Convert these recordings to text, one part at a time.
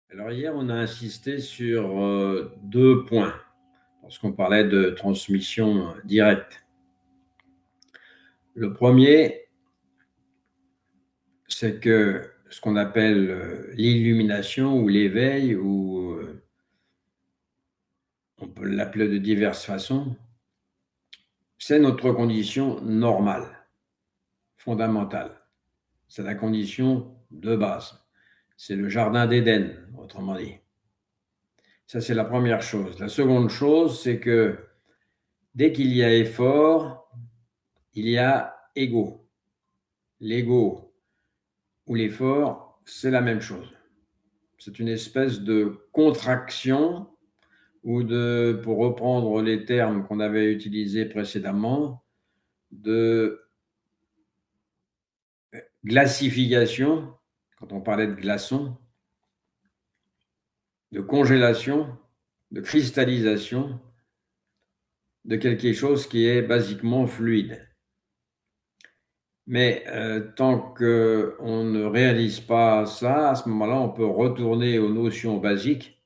Alors hier, on a insisté sur deux points lorsqu'on parlait de transmission directe. Le premier, c'est que ce qu'on appelle l'illumination ou l'éveil, ou on peut l'appeler de diverses façons, c'est notre condition normale, fondamentale. C'est la condition de base. C'est le jardin d'Éden, autrement dit. Ça, c'est la première chose. La seconde chose, c'est que dès qu'il y a effort, il y a ego. L'ego ou l'effort, c'est la même chose. C'est une espèce de contraction ou de, pour reprendre les termes qu'on avait utilisés précédemment, de glacification, quand on parlait de glaçons, de congélation, de cristallisation de quelque chose qui est basiquement fluide. Mais tant qu'on ne réalise pas ça, à ce moment-là, on peut retourner aux notions basiques,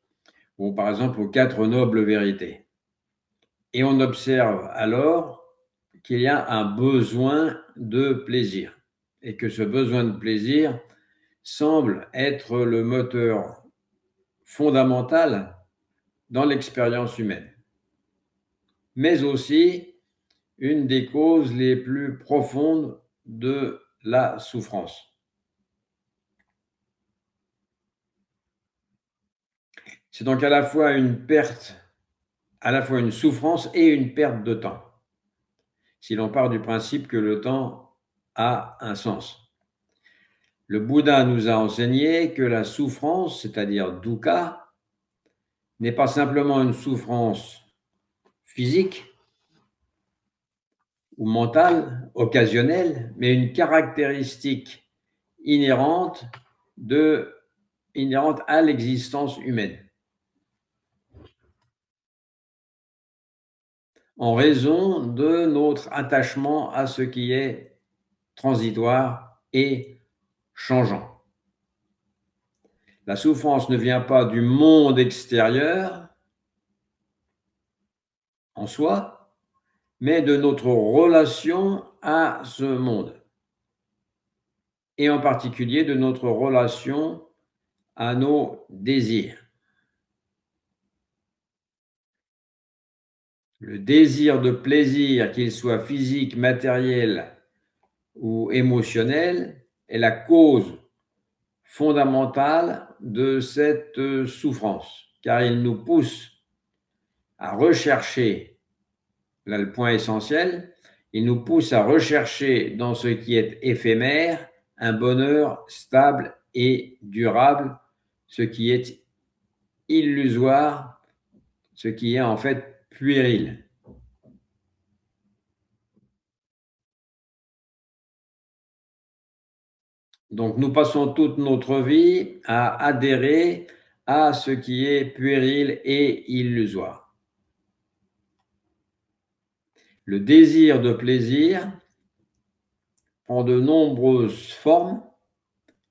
ou par exemple aux quatre nobles vérités. Et on observe alors qu'il y a un besoin de plaisir, et que ce besoin de plaisir semble être le moteur fondamental dans l'expérience humaine, mais aussi une des causes les plus profondes de la souffrance. C'est donc à la fois une perte, à la fois une souffrance et une perte de temps, si l'on part du principe que le temps a un sens. Le Bouddha nous a enseigné que la souffrance, c'est-à-dire dukkha, n'est pas simplement une souffrance physique ou mentale, occasionnelle, mais une caractéristique inhérente à l'existence humaine, en raison de notre attachement à ce qui est transitoire et changeant. La souffrance ne vient pas du monde extérieur en soi, mais de notre relation à ce monde, et en particulier de notre relation à nos désirs. Le désir de plaisir, qu'il soit physique, matériel ou émotionnel, est la cause fondamentale de cette souffrance, car il nous pousse à rechercher, là le point essentiel, il nous pousse à rechercher dans ce qui est éphémère un bonheur stable et durable, ce qui est illusoire, ce qui est en fait puéril. Donc nous passons toute notre vie à adhérer à ce qui est puéril et illusoire. Le désir de plaisir prend de nombreuses formes,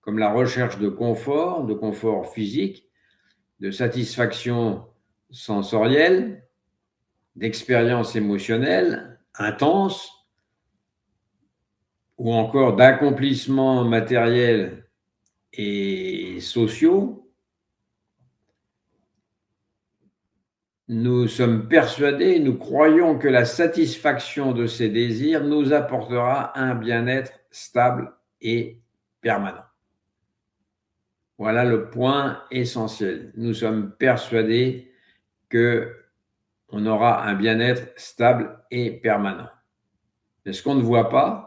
comme la recherche de confort physique, de satisfaction sensorielle, d'expériences émotionnelles intenses, ou encore d'accomplissements matériels et sociaux. Nous sommes persuadés, nous croyons que la satisfaction de ces désirs nous apportera un bien-être stable et permanent. Voilà le point essentiel. Nous sommes persuadés qu'on aura un bien-être stable et permanent. Mais ce qu'on ne voit pas,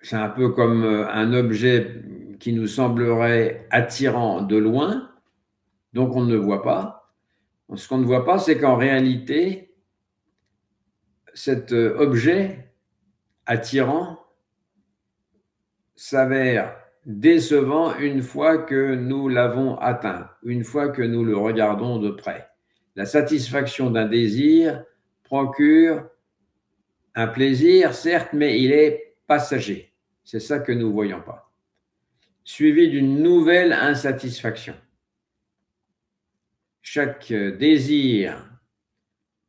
c'est un peu comme un objet qui nous semblerait attirant de loin, donc on ne le voit pas. Ce qu'on ne voit pas, c'est qu'en réalité, cet objet attirant s'avère décevant une fois que nous l'avons atteint, une fois que nous le regardons de près. La satisfaction d'un désir procure un plaisir, certes, mais il est passager. C'est ça que nous ne voyons pas. Suivi d'une nouvelle insatisfaction. Chaque désir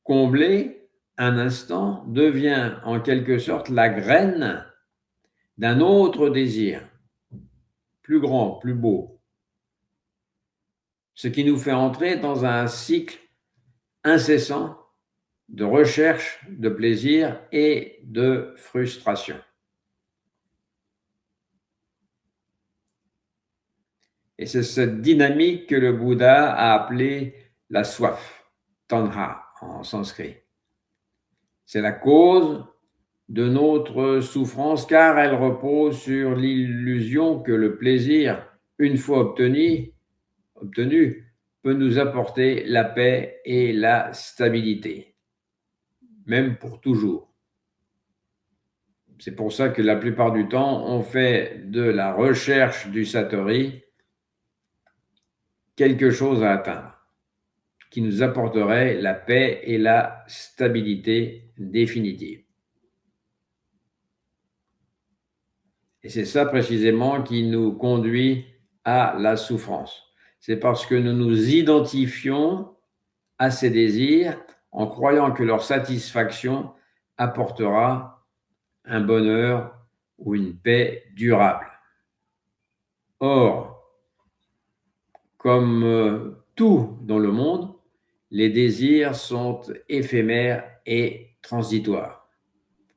comblé, un instant, devient en quelque sorte la graine d'un autre désir, plus grand, plus beau. Ce qui nous fait entrer dans un cycle incessant de recherche, de plaisir et de frustration. Et c'est cette dynamique que le Bouddha a appelée la soif, tanha en sanskrit. C'est la cause de notre souffrance car elle repose sur l'illusion que le plaisir, une fois obtenu, peut nous apporter la paix et la stabilité, même pour toujours. C'est pour ça que la plupart du temps, on fait de la recherche du satori quelque chose à atteindre, qui nous apporterait la paix et la stabilité définitive. Et c'est ça précisément qui nous conduit à la souffrance. C'est parce que nous nous identifions à ces désirs en croyant que leur satisfaction apportera un bonheur ou une paix durable. Or, comme tout dans le monde, les désirs sont éphémères et transitoires,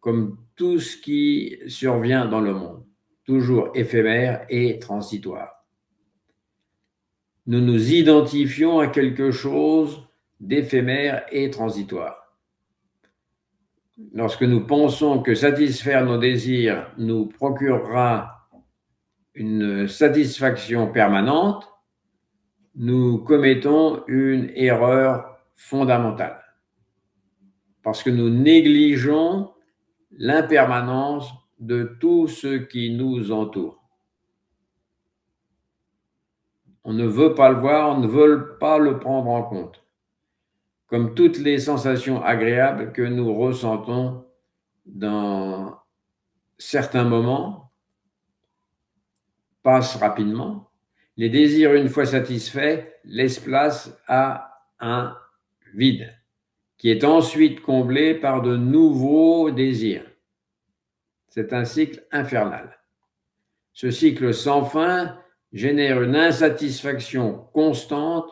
comme tout ce qui survient dans le monde, toujours éphémère et transitoire. Nous nous identifions à quelque chose d'éphémère et transitoire. Lorsque nous pensons que satisfaire nos désirs nous procurera une satisfaction permanente, nous commettons une erreur fondamentale parce que nous négligeons l'impermanence de tout ce qui nous entoure. On ne veut pas le voir, on ne veut pas le prendre en compte. Comme toutes les sensations agréables que nous ressentons dans certains moments, passent rapidement. Les désirs, une fois satisfaits, laissent place à un vide qui est ensuite comblé par de nouveaux désirs. C'est un cycle infernal. Ce cycle sans fin génère une insatisfaction constante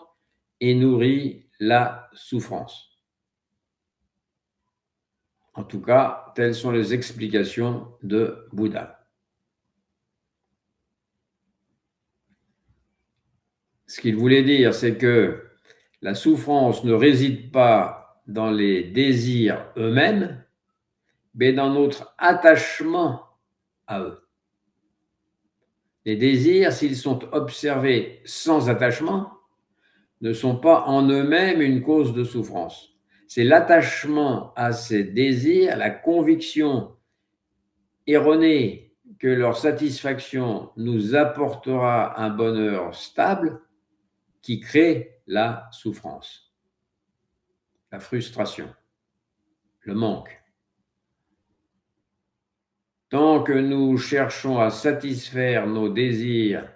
et nourrit la souffrance. En tout cas, telles sont les explications de Bouddha. Ce qu'il voulait dire, c'est que la souffrance ne réside pas dans les désirs eux-mêmes, mais dans notre attachement à eux. Les désirs, s'ils sont observés sans attachement, ne sont pas en eux-mêmes une cause de souffrance. C'est l'attachement à ces désirs, la conviction erronée que leur satisfaction nous apportera un bonheur stable qui crée la souffrance, la frustration, le manque. Tant que nous cherchons à satisfaire nos désirs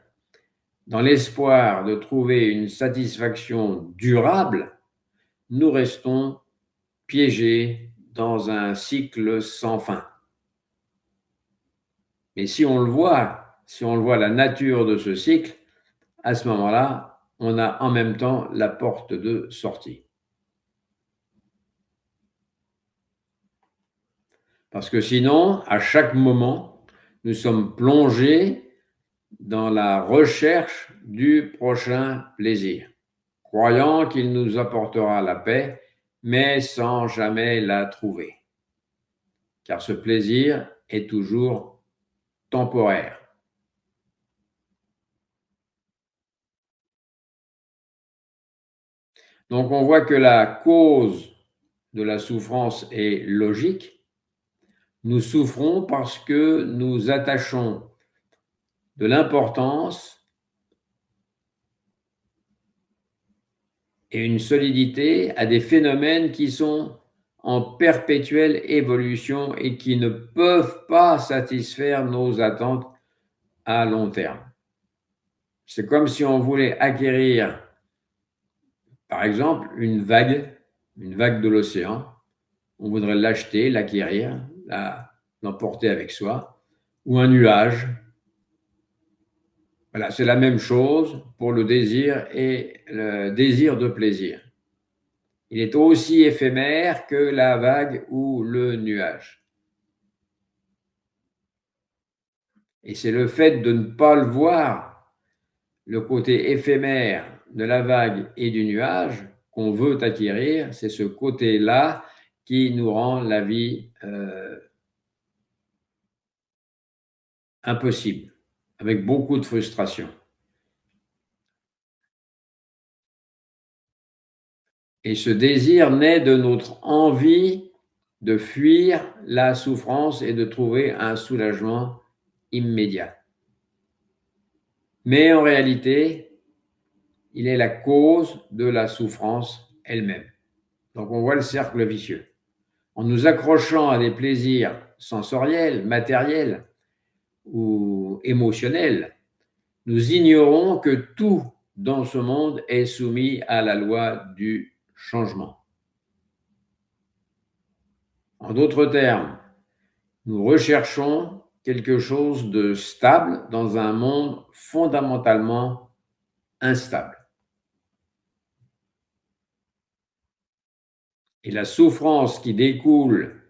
dans l'espoir de trouver une satisfaction durable, nous restons piégés dans un cycle sans fin. Mais si on le voit la nature de ce cycle, à ce moment-là, on a en même temps la porte de sortie. Parce que sinon, à chaque moment, nous sommes plongés dans la recherche du prochain plaisir, croyant qu'il nous apportera la paix, mais sans jamais la trouver. Car ce plaisir est toujours temporaire. Donc on voit que la cause de la souffrance est logique. Nous souffrons parce que nous attachons de l'importance et une solidité à des phénomènes qui sont en perpétuelle évolution et qui ne peuvent pas satisfaire nos attentes à long terme. C'est comme si on voulait acquérir, par exemple, une vague de l'océan. On voudrait l'acheter, l'acquérir, l'emporter avec soi, ou un nuage. Voilà, c'est la même chose pour le désir et le désir de plaisir. Il est aussi éphémère que la vague ou le nuage. Et c'est le fait de ne pas le voir, le côté éphémère de la vague et du nuage qu'on veut acquérir, c'est ce côté-là qui nous rend la vie impossible, avec beaucoup de frustration. Et ce désir naît de notre envie de fuir la souffrance et de trouver un soulagement immédiat. Mais en réalité, il est la cause de la souffrance elle-même. Donc on voit le cercle vicieux. En nous accrochant à des plaisirs sensoriels, matériels ou émotionnels, nous ignorons que tout dans ce monde est soumis à la loi du changement. En d'autres termes, nous recherchons quelque chose de stable dans un monde fondamentalement instable. Et la souffrance qui découle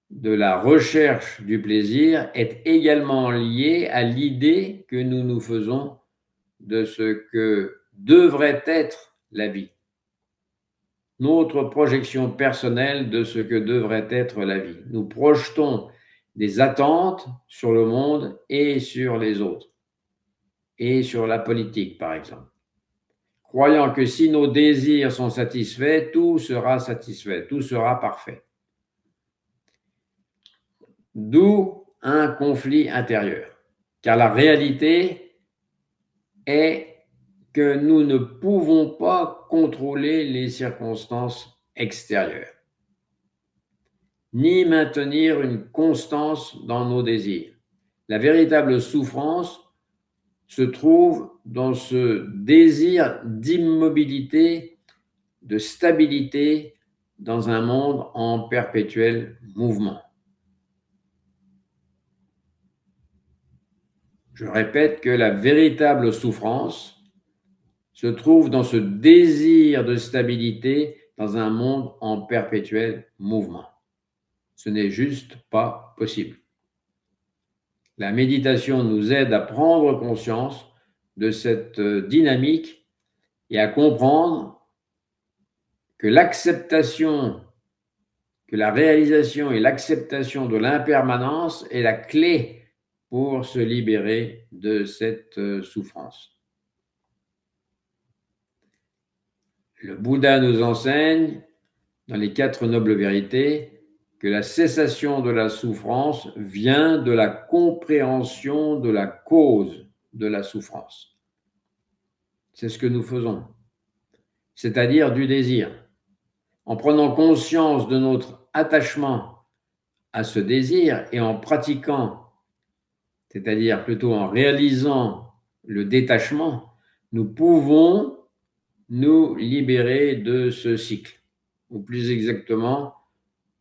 de la recherche du plaisir est également liée à l'idée que nous nous faisons de ce que devrait être la vie. Notre projection personnelle de ce que devrait être la vie. Nous projetons des attentes sur le monde et sur les autres, et sur la politique, par exemple, croyant que si nos désirs sont satisfaits, tout sera satisfait, tout sera parfait. D'où un conflit intérieur, car la réalité est que nous ne pouvons pas contrôler les circonstances extérieures, ni maintenir une constance dans nos désirs. La véritable souffrance se trouve dans ce désir d'immobilité, de stabilité dans un monde en perpétuel mouvement. Je répète que la véritable souffrance se trouve dans ce désir de stabilité dans un monde en perpétuel mouvement. Ce n'est juste pas possible. La méditation nous aide à prendre conscience de cette dynamique et à comprendre que l'acceptation, que la réalisation et l'acceptation de l'impermanence est la clé pour se libérer de cette souffrance. Le Bouddha nous enseigne, dans les 4 nobles vérités, que la cessation de la souffrance vient de la compréhension de la cause de la souffrance. C'est ce que nous faisons, c'est-à-dire du désir. En prenant conscience de notre attachement à ce désir et en pratiquant, c'est-à-dire plutôt en réalisant le détachement, nous pouvons nous libérer de ce cycle, ou plus exactement,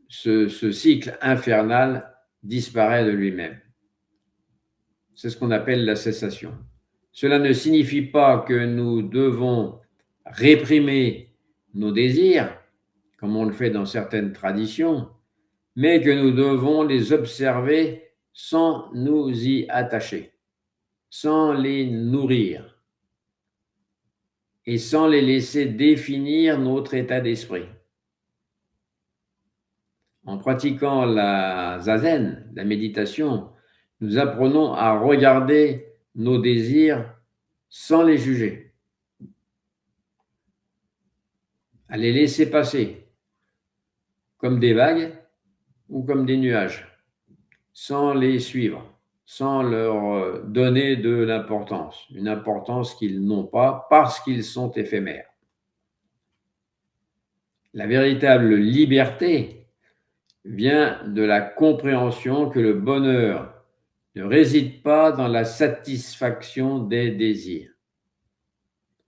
ce cycle infernal disparaît de lui-même. C'est ce qu'on appelle la cessation. Cela ne signifie pas que nous devons réprimer nos désirs, comme on le fait dans certaines traditions, mais que nous devons les observer sans nous y attacher, sans les nourrir et sans les laisser définir notre état d'esprit. En pratiquant la zazen, la méditation, nous apprenons à regarder nos désirs sans les juger, à les laisser passer comme des vagues ou comme des nuages, sans les suivre, sans leur donner de l'importance, une importance qu'ils n'ont pas parce qu'ils sont éphémères. La véritable liberté vient de la compréhension que le bonheur ne réside pas dans la satisfaction des désirs,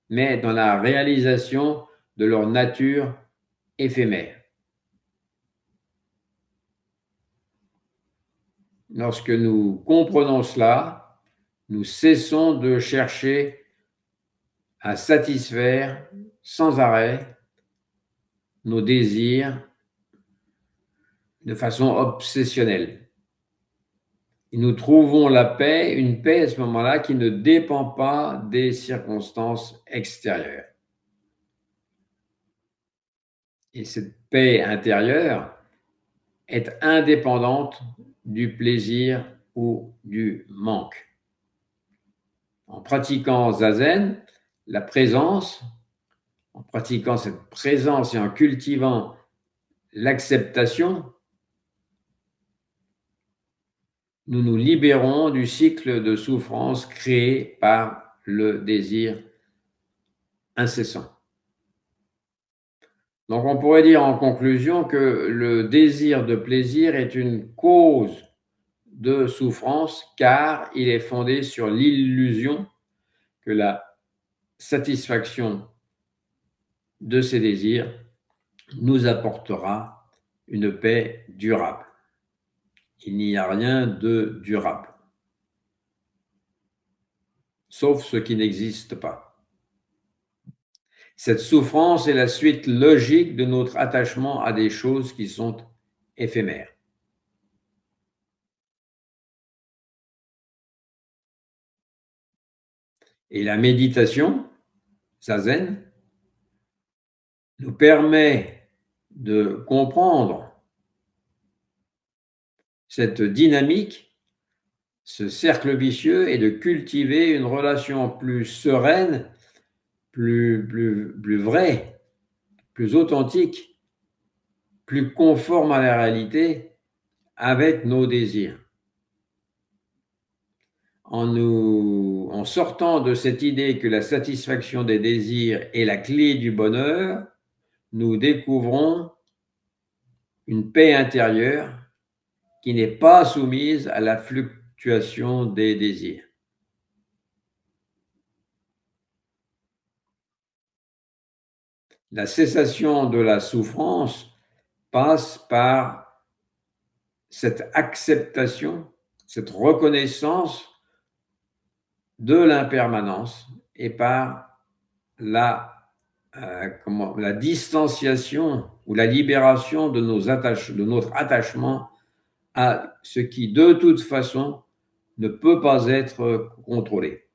mais dans la réalisation de leur nature éphémère. Lorsque nous comprenons cela, nous cessons de chercher à satisfaire sans arrêt nos désirs de façon obsessionnelle. Et nous trouvons la paix, une paix à ce moment-là qui ne dépend pas des circonstances extérieures. Et cette paix intérieure est indépendante du plaisir ou du manque. En pratiquant Zazen, la présence, en pratiquant cette présence et en cultivant l'acceptation, nous nous libérons du cycle de souffrance créé par le désir incessant. Donc on pourrait dire en conclusion que le désir de plaisir est une cause de souffrance car il est fondé sur l'illusion que la satisfaction de ces désirs nous apportera une paix durable. Il n'y a rien de durable, sauf ce qui n'existe pas. Cette souffrance est la suite logique de notre attachement à des choses qui sont éphémères. Et la méditation, Zazen, nous permet de comprendre cette dynamique, ce cercle vicieux, et de cultiver une relation plus sereine, plus vraie, plus authentique, plus conforme à la réalité avec nos désirs. En sortant de cette idée que la satisfaction des désirs est la clé du bonheur, nous découvrons une paix intérieure qui n'est pas soumise à la fluctuation des désirs. La cessation de la souffrance passe par cette acceptation, cette reconnaissance de l'impermanence et par la distanciation ou la libération de notre attachement à ce qui, de toute façon, ne peut pas être contrôlé.